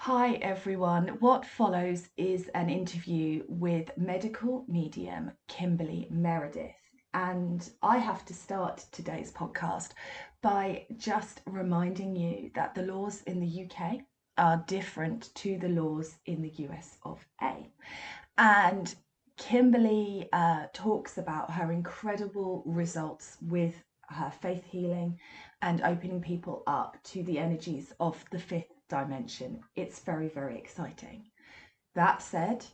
Hi everyone. What follows is an interview with medical medium Kimberly Meredith. And I have to start today's podcast by just reminding you that the laws in the UK are different to the laws in the US of A. And Kimberly talks about her incredible results with her faith healing and opening people up to the energies of the fifth dimension. It's very, very exciting. That said,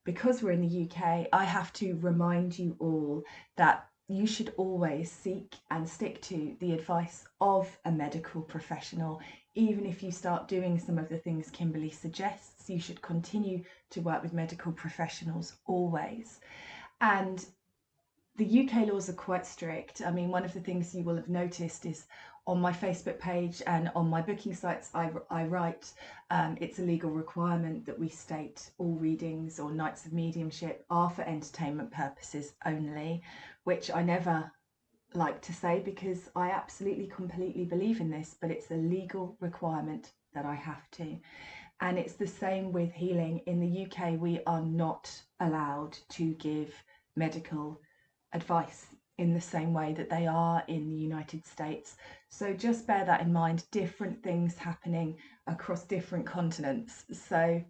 because we're in the UK, I have to remind you all that you should always seek and stick to the advice of a medical professional. Even if you start doing some of the things Kimberly suggests, you should continue to work with medical professionals always. And the UK laws are quite strict. I mean, one of the things you will have noticed is on my Facebook page and on my booking sites, I write it's a legal requirement that we state all readings or nights of mediumship are for entertainment purposes only, which I never like to say because I absolutely completely believe in this, but it's a legal requirement that I have to. And it's the same with healing. In the UK, we are not allowed to give medical advice in the same way that they are in the United States. So just bear that in mind, different things happening across different continents. So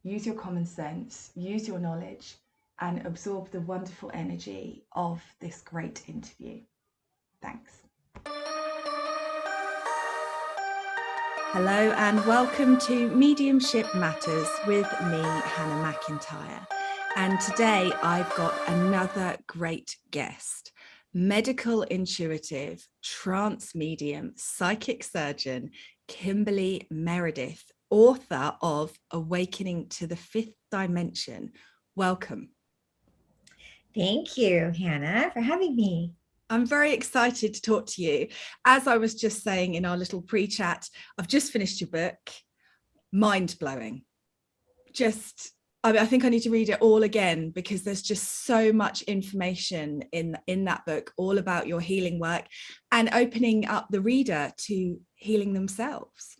use your common sense, use your knowledge, and absorb the wonderful energy of this great interview. Thanks. Hello and welcome to Mediumship Matters with me, Hannah Macintyre. And today I've got another great guest, medical intuitive, trance medium, psychic surgeon, Kimberly Meredith, author of Awakening to the Fifth Dimension. Welcome. Thank you, Hannah, for having me. I'm very excited to talk to you. As I was just saying in our little pre-chat, I've just finished your book. Mind-blowing. I think I need to read it all again because there's just so much information in that book, all about your healing work and opening up the reader to healing themselves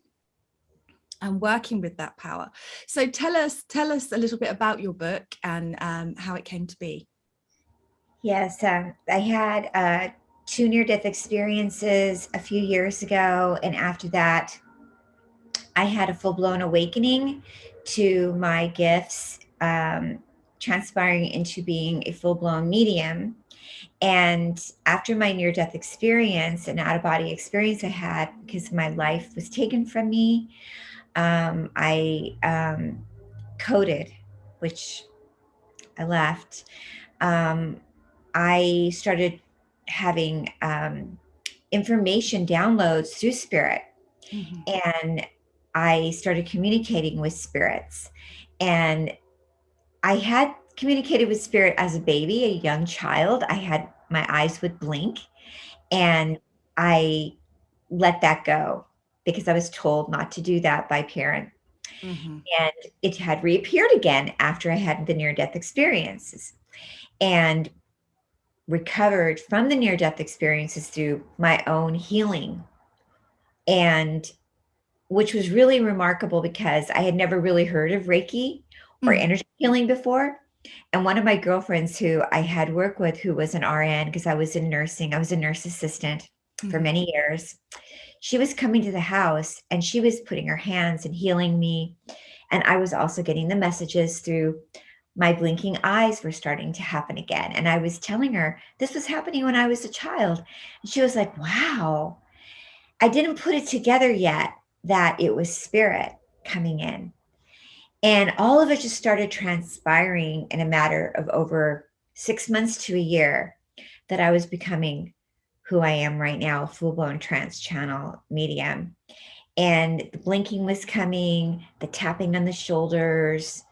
and working with that power. So tell us a little bit about your book and how it came to be. Yes, I had 2 near-death experiences a few years ago, and after that, I had a full-blown awakening to my gifts, transpiring into being a full-blown medium. And after my near-death experience, an out-of-body experience I had because my life was taken from me, I coded, which I left. I started having information downloads through spirit. And I started communicating with spirits. And I had communicated with spirit as a baby, a young child. My eyes would blink, and I let that go because I was told not to do that by parent. And it had reappeared again after I had the near-death experiences. And recovered from the near-death experiences through my own healing, and which was really remarkable because I had never really heard of Reiki or energy healing before. And one of my girlfriends who I had worked with, who was an RN, because I was in nursing, I was a nurse assistant for many years. She was coming to the house and she was putting her hands and healing me. And I was also getting the messages through my blinking eyes were starting to happen again. And I was telling her this was happening when I was a child. And she was like, wow, I didn't put it together yet that it was spirit coming in. And all of it just started transpiring in a matter of over 6 months to a year that I was becoming who I am right now, a full-blown trance channel medium. And the blinking was coming, the tapping on the shoulders,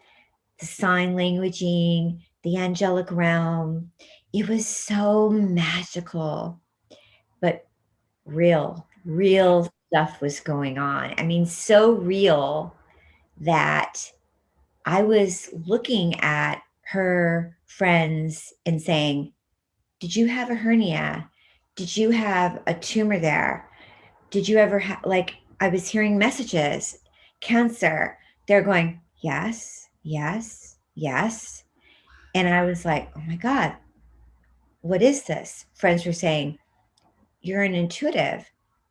the sign languaging, the angelic realm. It was so magical, but real stuff was going on. I mean, so real that I was looking at her friends and saying, did you have a hernia? Did you have a tumor there? Did you ever have, like, I was hearing messages, cancer, they're going, yes, yes, yes. And I was like, oh my God, what is this? Friends were saying, you're an intuitive.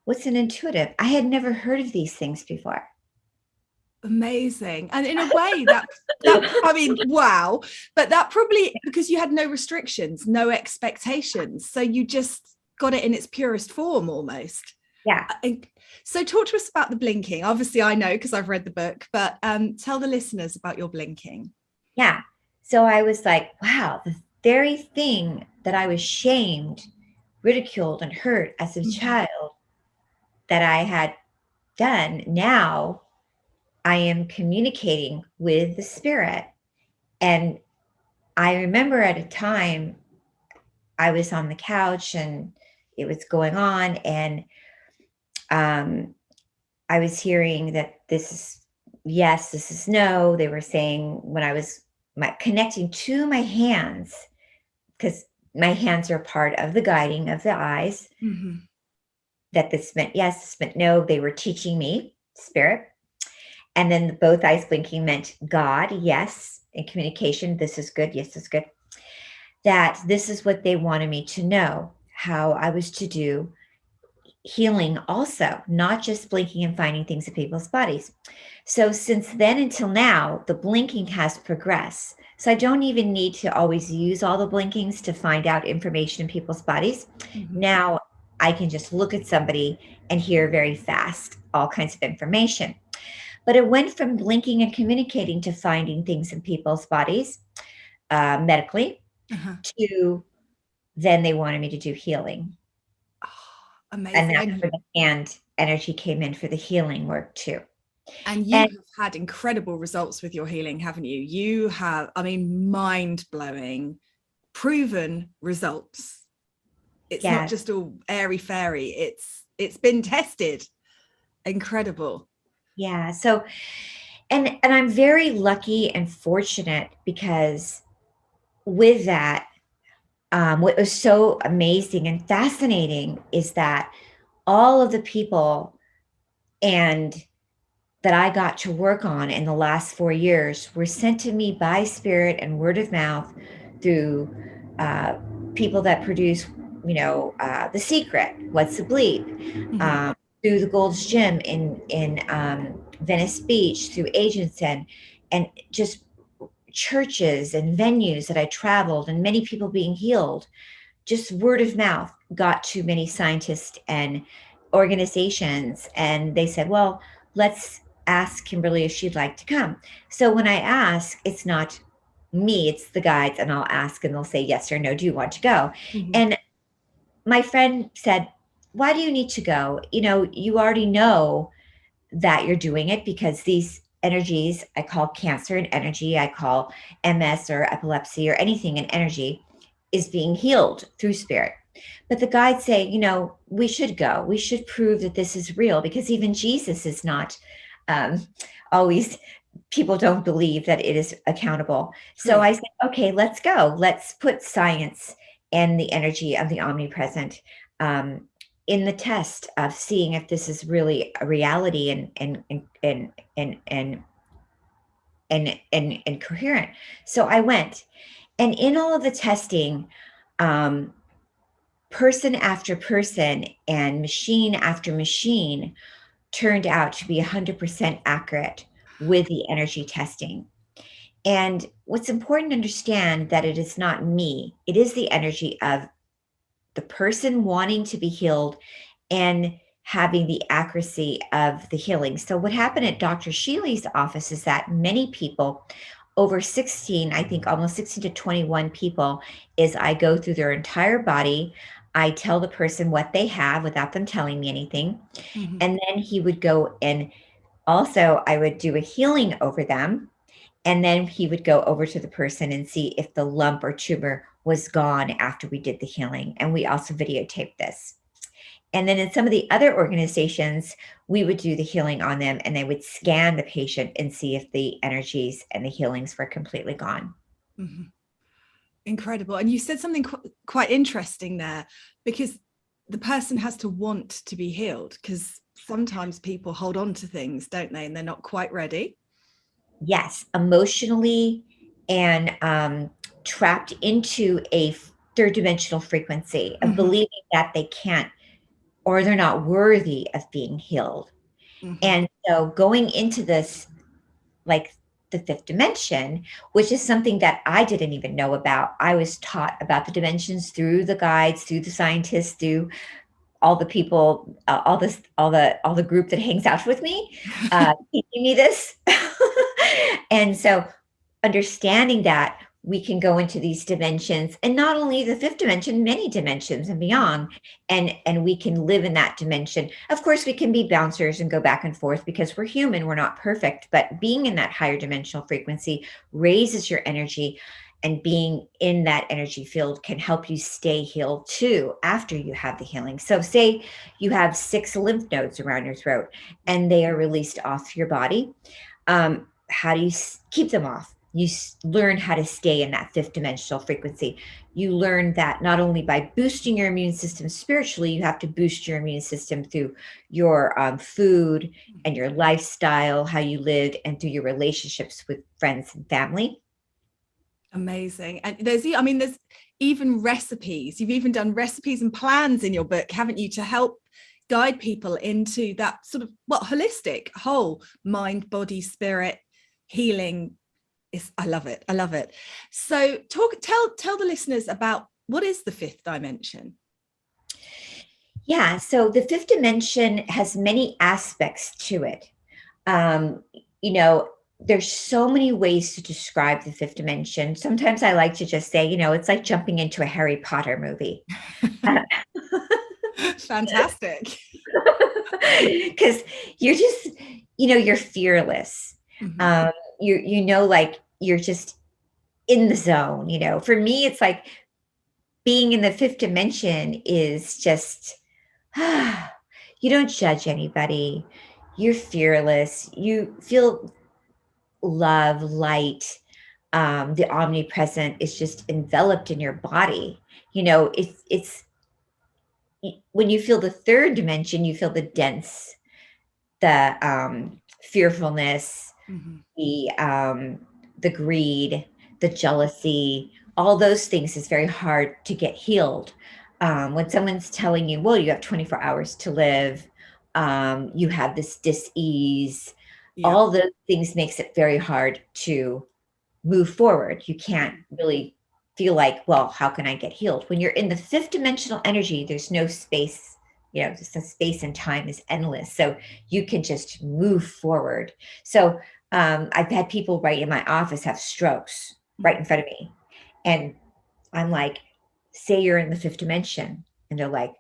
What's an intuitive? I had never heard of these things before. Amazing. And in a way that I mean, wow. But that probably, because you had no restrictions, no expectations. So you just got it in its purest form almost. Yeah. So talk to us about the blinking. Obviously I know because I've read the book, but tell the listeners about your blinking. Yeah. So I was like, wow, the very thing that I was shamed, ridiculed, and hurt as a child that I had done, now I am communicating with the spirit. And I remember at a time I was on the couch and it was going on, and I was hearing that this is yes, this is no. They were saying when I was connecting to my hands, because my hands are part of the guiding of the eyes, that this meant yes, this meant no. They were teaching me spirit. And then both eyes blinking meant God, yes, in communication. This is good. Yes, this is good. That this is what they wanted me to know, how I was to do healing also, not just blinking and finding things in people's bodies. So since then until now, the blinking has progressed. So I don't even need to always use all the blinkings to find out information in people's bodies. Now I can just look at somebody and hear very fast all kinds of information. But it went from blinking and communicating to finding things in people's bodies medically to then they wanted me to do healing. Amazing. And that's where the hand energy came in for the healing work too. And you have had incredible results with your healing, haven't you? You have, I mean, mind-blowing, proven results. It's not just all airy fairy. It's been tested. Incredible. Yeah. So, and I'm very lucky and fortunate because with that, what was so amazing and fascinating is that all of the people and that I got to work on in the last 4 years were sent to me by spirit and word of mouth through people that produce, The Secret, What's the Bleep, through the Gold's Gym in Venice Beach, through agents and just churches and venues that I traveled, and many people being healed. Just word of mouth got to many scientists and organizations, and they said, well, let's ask Kimberly if she'd like to come. So when I ask, it's not me, it's the guides, and I'll ask and they'll say yes or no, do you want to go? And my friend said, why do you need to go? You already know that you're doing it, because these energies, I call cancer an energy, I call MS or epilepsy or anything an energy, is being healed through spirit. But the guides say, we should go. We should prove that this is real, because even Jesus is not always, people don't believe that it is accountable. So I said, okay, let's go. Let's put science and the energy of the omnipresent in the test of seeing if this is really a reality and coherent. So I went, and in all of the testing, person after person and machine after machine turned out to be 100% accurate with the energy testing. And what's important to understand that it is not me, it is the energy of the person wanting to be healed and having the accuracy of the healing. So what happened at Dr. Sheely's office is that many people, over 16, I think almost 16 to 21 people, is I go through their entire body. I tell the person what they have without them telling me anything. And then he would go, and also I would do a healing over them. And then he would go over to the person and see if the lump or tumor was gone after we did the healing. And we also videotaped this. And then in some of the other organizations, we would do the healing on them, and they would scan the patient and see if the energies and the healings were completely gone. Incredible. And you said something quite interesting there, because the person has to want to be healed, because sometimes people hold on to things, don't they? And they're not quite ready. yes, emotionally and trapped into a third dimensional frequency of believing that they can't or they're not worthy of being healed. And so going into this, like the fifth dimension, which is something that I didn't even know about. I was taught about the dimensions through the guides, through the scientists, through all the people, all the group that hangs out with me, teaching me this. And so understanding that we can go into these dimensions, and not only the fifth dimension, many dimensions and beyond, and we can live in that dimension. Of course, we can be bouncers and go back and forth because we're human, we're not perfect, but being in that higher dimensional frequency raises your energy, and being in that energy field can help you stay healed too after you have the healing. So say you have 6 lymph nodes around your throat and they are released off your body. How do you keep them off? You learn how to stay in that fifth dimensional frequency. You learn that not only by boosting your immune system spiritually, you have to boost your immune system through your food and your lifestyle, how you lived, and through your relationships with friends and family. Amazing. And there's even recipes. You've even done recipes and plans in your book, haven't you, to help guide people into that sort of holistic whole mind, body, spirit healing. I love it. I love it. So tell the listeners about what is the fifth dimension. Yeah, so the fifth dimension has many aspects to it. There's so many ways to describe the fifth dimension. Sometimes I like to just say, it's like jumping into a Harry Potter movie. Fantastic. Because you're just, you're fearless. Like you're just in the zone. For me, it's like being in the fifth dimension is just, you don't judge anybody. You're fearless. You feel love, light. The omnipresent is just enveloped in your body. It's when you feel the third dimension, you feel the dense, the fearfulness, the greed, the jealousy, all those things is very hard to get healed. When someone's telling you, well, you have 24 hours to live, you have this dis-ease, all those things makes it very hard to move forward. You can't really feel like, well, how can I get healed? When you're in the fifth dimensional energy, there's no space, just the space and time is endless. So you can just move forward. So I've had people right in my office have strokes right in front of me. And I'm like, say you're in the fifth dimension. And they're like,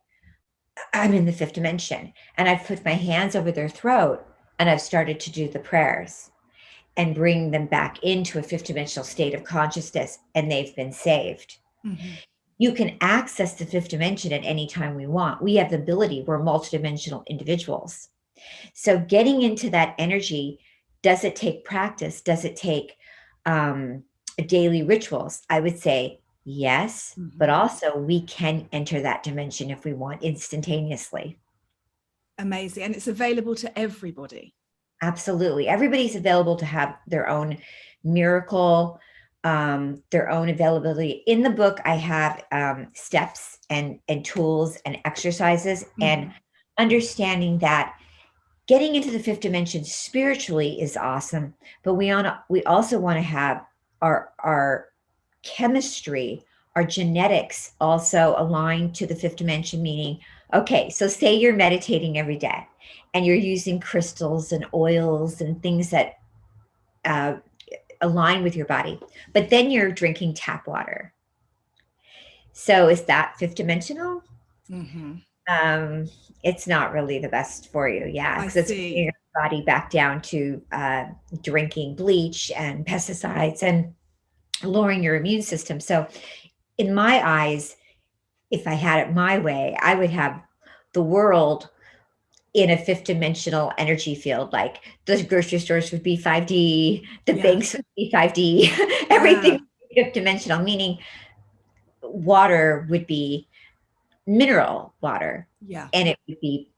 I'm in the fifth dimension. And I've put my hands over their throat and I've started to do the prayers and bring them back into a fifth dimensional state of consciousness, and they've been saved. You can access the fifth dimension at any time we want. We have the ability, we're multidimensional individuals. So getting into that energy, does it take practice? Does it take daily rituals? I would say yes, but also we can enter that dimension if we want instantaneously. Amazing. And it's available to everybody. Absolutely. Everybody's available to have their own miracle, their own availability. In the book, I have steps and tools and exercises, and understanding that getting into the fifth dimension spiritually is awesome, but we also want to have our chemistry, our genetics also aligned to the fifth dimension, meaning, okay, so say you're meditating every day and you're using crystals and oils and things that align with your body, but then you're drinking tap water. So is that fifth dimensional? It's not really the best for you. Yeah. Because it's bringing your body back down to drinking bleach and pesticides and lowering your immune system. So in my eyes, if I had it my way, I would have the world in a fifth dimensional energy field. Like the grocery stores would be 5D, the banks would be 5D, everything would be fifth dimensional, meaning water would be mineral water. And it would be,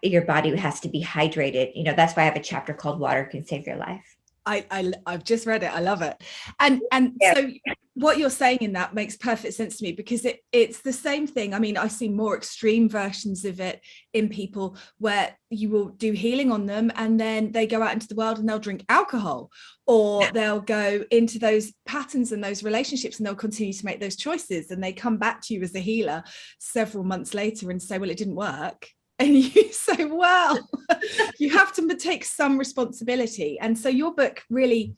your body has to be hydrated. That's why I have a chapter called Water Can Save Your Life. I've just read it. I love it. And Yeah. so what you're saying in that makes perfect sense to me, because it's the same thing. I mean, I see more extreme versions of it in people where you will do healing on them and then they go out into the world and they'll drink alcohol, or they'll go into those patterns and those relationships and they'll continue to make those choices, and they come back to you as a healer several months later and say, well, it didn't work. And you say, well, you have to take some responsibility. And so your book really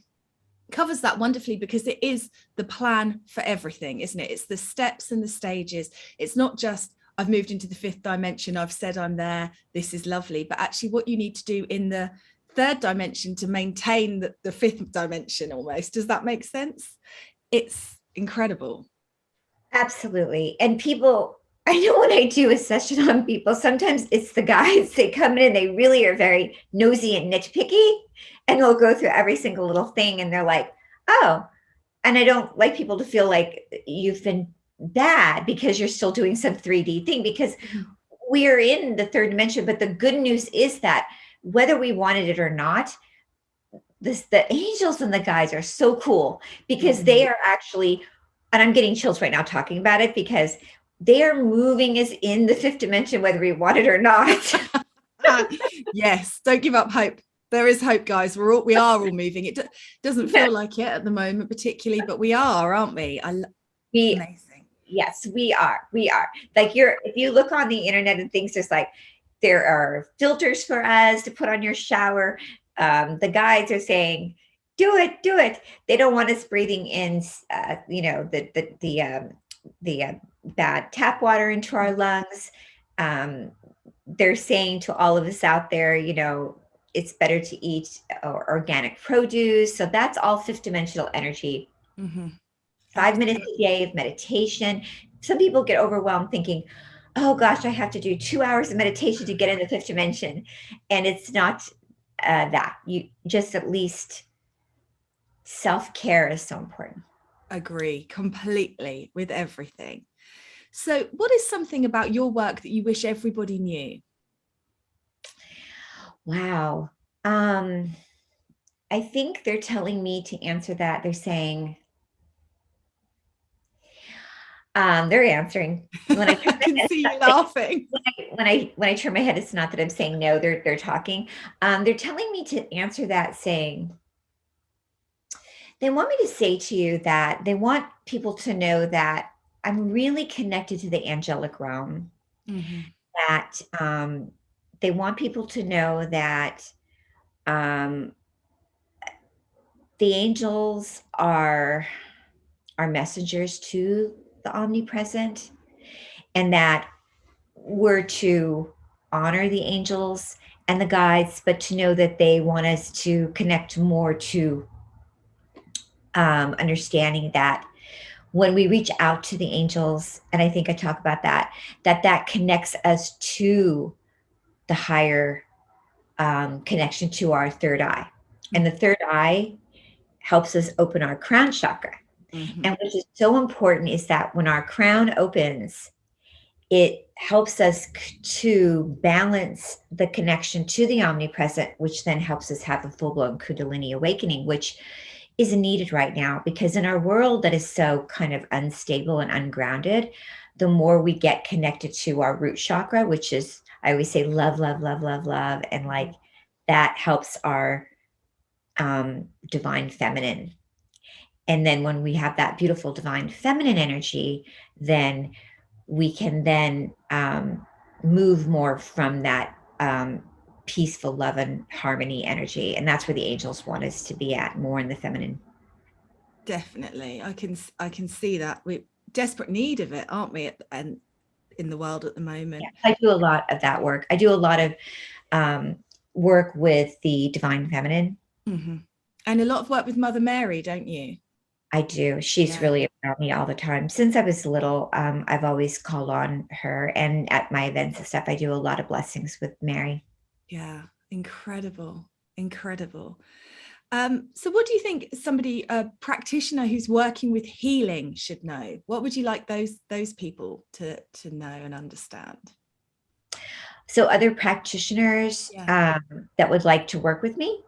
covers that wonderfully, because it is the plan for everything, isn't it? It's the steps and the stages. It's not just, I've moved into the fifth dimension, I've said I'm there, this is lovely, but actually what you need to do in the third dimension to maintain the fifth dimension almost. Does that make sense? It's incredible. Absolutely. And people, I know when I do a session on people, sometimes it's the guys, they come in and they really are very nosy and nitpicky, and they'll go through every single little thing and they're like, oh, and I don't like people to feel like you've been bad because you're still doing some 3D thing, because we're in the third dimension. But the good news is that whether we wanted it or not, the angels and the guys are so cool, because they are actually, and I'm getting chills right now talking about it, because they are moving us in the fifth dimension, whether we want it or not. Yes, don't give up hope. There is hope, guys. We are all moving. It doesn't feel like it at the moment, particularly, but we are, aren't we? Amazing. Yes, we are. We are. Like if you look on the internet and things, just like there are filters for us to put on your shower. The guides are saying, do it, do it. They don't want us breathing in, the bad tap water into our lungs. They're saying to all of us out there, it's better to eat organic produce. So that's all fifth dimensional energy. 5 minutes a day of meditation. Some people get overwhelmed thinking, oh gosh, I have to do 2 hours of meditation to get in the fifth dimension. And it's not that. You just, at least self-care is so important. Agree completely with everything. So what is something about your work that you wish everybody knew? Wow. I think they're telling me to answer that. They're saying, they're answering. When I can see you laughing. When I turn my head, it's not that I'm saying no, they're talking. They're telling me to answer that, saying, they want me to say to you that they want people to know that I'm really connected to the angelic realm. That they want people to know that the angels are messengers to the omnipresent, and that we're to honor the angels and the guides, but to know that they want us to connect more to understanding that when we reach out to the angels, and I think I talk about that connects us to the higher connection to our third eye. And the third eye helps us open our crown chakra. And which is so important is that when our crown opens, it helps us to balance the connection to the omnipresent, which then helps us have a full-blown Kundalini awakening, which is needed right now, because in our world that is so kind of unstable and ungrounded, the more we get connected to our root chakra, which is, I always say, love, love, love, love, love. And like that helps our divine feminine. And then when we have that beautiful divine feminine energy, then we can then move more from that peaceful love and harmony energy. And that's where the angels want us to be at, more in the feminine. Definitely. I can see that. We're desperate need of it, aren't we? And in the world at the moment. Yeah, I do a lot of that work. I do a lot of work with the divine feminine. And a lot of work with Mother Mary, don't you? I do. She's really around me all the time. Since I was little, I've always called on her, and at my events and stuff, I do a lot of blessings with Mary. Yeah, incredible, incredible. So what do you think a practitioner who's working with healing should know? What would you like those people to know and understand? So other practitioners that would like to work with me?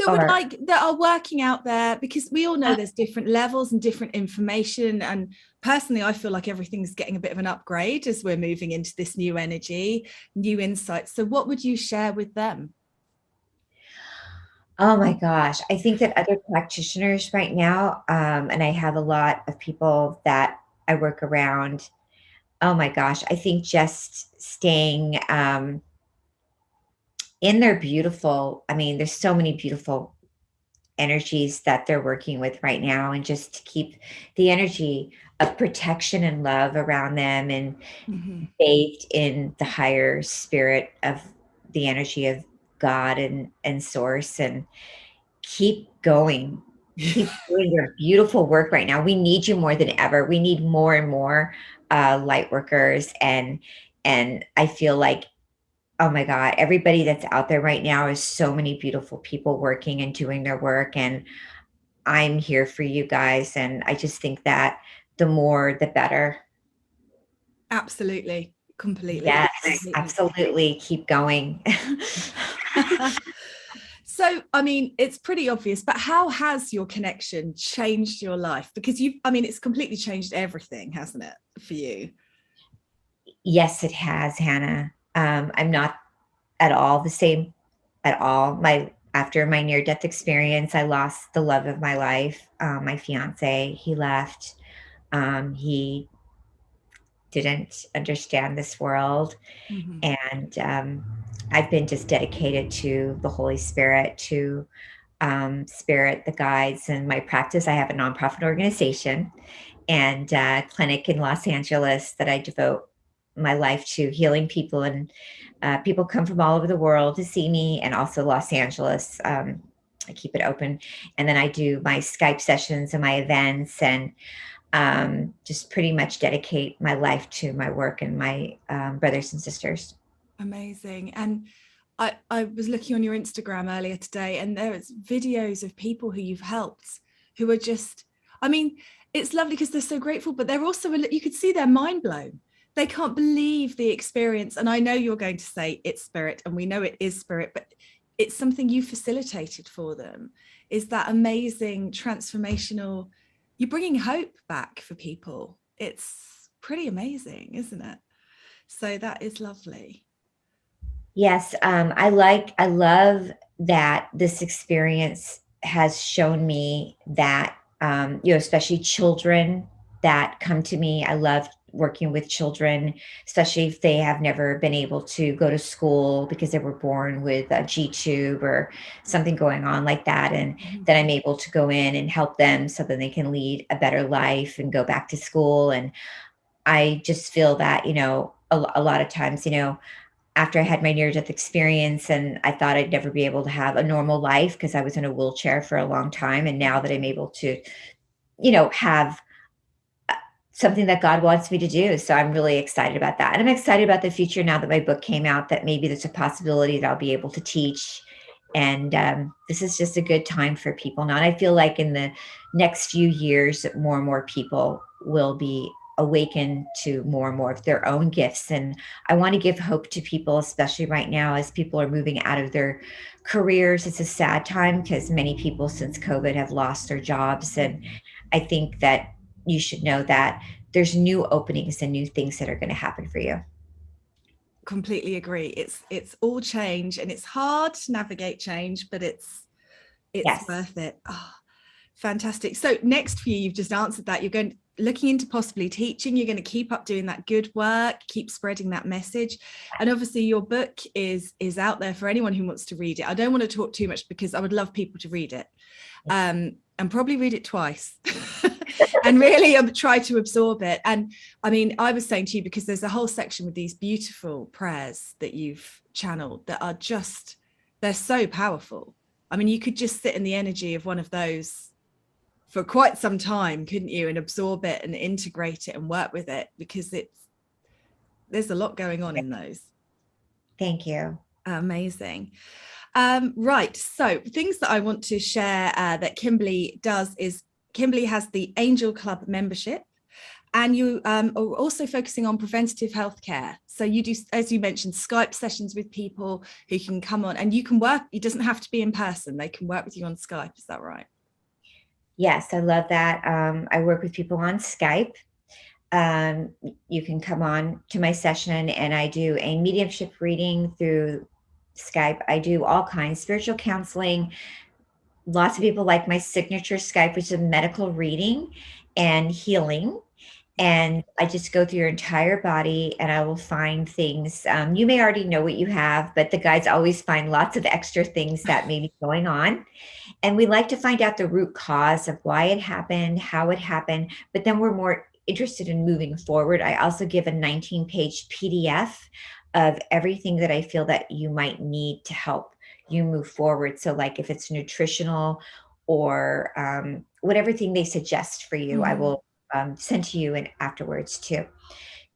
that are working out there, because we all know there's different levels and different information, and personally I feel like everything's getting a bit of an upgrade as we're moving into this new energy, new insights. So what would you share with them? Oh my gosh. I think that other practitioners right now, and I have a lot of people that I work around. Oh my gosh. I think just staying in their beautiful, I mean, there's so many beautiful energies that they're working with right now, and just to keep the energy of protection and love around them, and bathed in the higher spirit of the energy of God and source, and keep going. Keep doing your beautiful work right now. We need you more than ever. We need more and more light workers, and I feel like, oh my God, everybody that's out there right now is so many beautiful people working and doing their work, and I'm here for you guys. And I just think that the more, the better. Absolutely. Completely. Yes, Completely. absolutely. Keep going. So, I mean, it's pretty obvious, but how has your connection changed your life? Because it's completely changed everything, hasn't it, for you? Yes, it has, Hannah. I'm not at all the same at all. After my near-death experience, I lost the love of my life. My fiance, he left. He didn't understand this world. And I've been just dedicated to the Holy Spirit, to Spirit, the guides, and my practice. I have a nonprofit organization and clinic in Los Angeles that I devote my life to healing people. And people come from all over the world to see me, and also Los Angeles. I keep it open. And then I do my Skype sessions and my events, and just pretty much dedicate my life to my work and my brothers and sisters. Amazing. And I was looking on your Instagram earlier today, and there's videos of people who you've helped who are just, it's lovely because they're so grateful, but they're also, you could see they're mind blown. They can't believe the experience. And I know you're going to say it's spirit, and we know it is spirit, but it's something you facilitated for them. Is that amazing, transformational, you're bringing hope back for people. It's pretty amazing, isn't it? So that is lovely. Yes, I love that this experience has shown me that, especially children that come to me. I love working with children, especially if they have never been able to go to school because they were born with a G-tube or something going on like that. And then I'm able to go in and help them so that they can lead a better life and go back to school. And I just feel that, a lot of times, after I had my near-death experience, and I thought I'd never be able to have a normal life because I was in a wheelchair for a long time. And now that I'm able to, have something that God wants me to do. So I'm really excited about that. And I'm excited about the future now that my book came out, that maybe there's a possibility that I'll be able to teach. And this is just a good time for people now. And I feel like in the next few years, more and more people will be awaken to more and more of their own gifts. And I want to give hope to people, especially right now as people are moving out of their careers. It's a sad time because many people since COVID have lost their jobs. And I think that you should know that there's new openings and new things that are going to happen for you. Completely agree. It's all change, and it's hard to navigate change, but it's yes, worth it. Oh, fantastic. So next for you, you've just answered that. You're looking into possibly teaching. You're going to keep up doing that good work, keep spreading that message. And obviously your book is out there for anyone who wants to read it. I don't want to talk too much because I would love people to read it, and probably read it twice and really try to absorb it. And I was saying to you, because there's a whole section with these beautiful prayers that you've channeled that are just, they're so powerful. You could just sit in the energy of one of those for quite some time, couldn't you, and absorb it and integrate it and work with it, because there's a lot going on in those. Thank you. Amazing. Right, so things that I want to share that Kimberly does is Kimberly has the Angel Club membership, And you are also focusing on preventative healthcare. So you do, as you mentioned, Skype sessions with people who can come on, and you can work, it doesn't have to be in person. They can work with you on Skype. Is that right? Yes, I love that. I work with people on Skype. You can come on to my session and I do a mediumship reading through Skype. I do all kinds, spiritual counseling. Lots of people like my signature Skype, which is a medical reading and healing. And I just go through your entire body and I will find things. You may already know what you have, but the guides always find lots of extra things that may be going on. And we like to find out the root cause of why it happened, how it happened, but then we're more interested in moving forward. I also give a 19-page PDF of everything that I feel that you might need to help you move forward. So like if it's nutritional or whatever thing they suggest for you, I will send to you and afterwards too.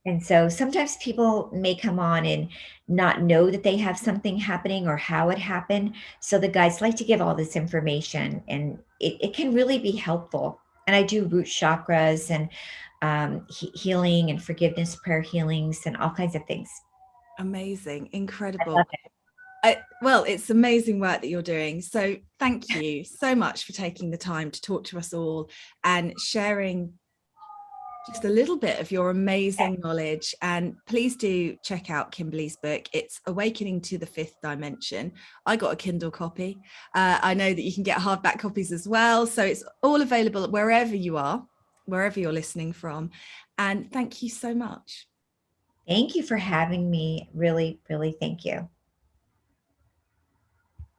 And so sometimes people may come on and not know that they have something happening or how it happened. So the guides like to give all this information and it can really be helpful. And I do root chakras and healing and forgiveness, prayer healings and all kinds of things. Amazing. Incredible. Well, it's amazing work that you're doing. So thank you so much for taking the time to talk to us all and sharing just a little bit of your amazing knowledge. And please do check out Kimberly's book. It's Awakening to the Fifth Dimension. I got a Kindle copy. I know that you can get hardback copies as well. So it's all available wherever you are, wherever you're listening from. And thank you so much. Thank you for having me. Really, really thank you.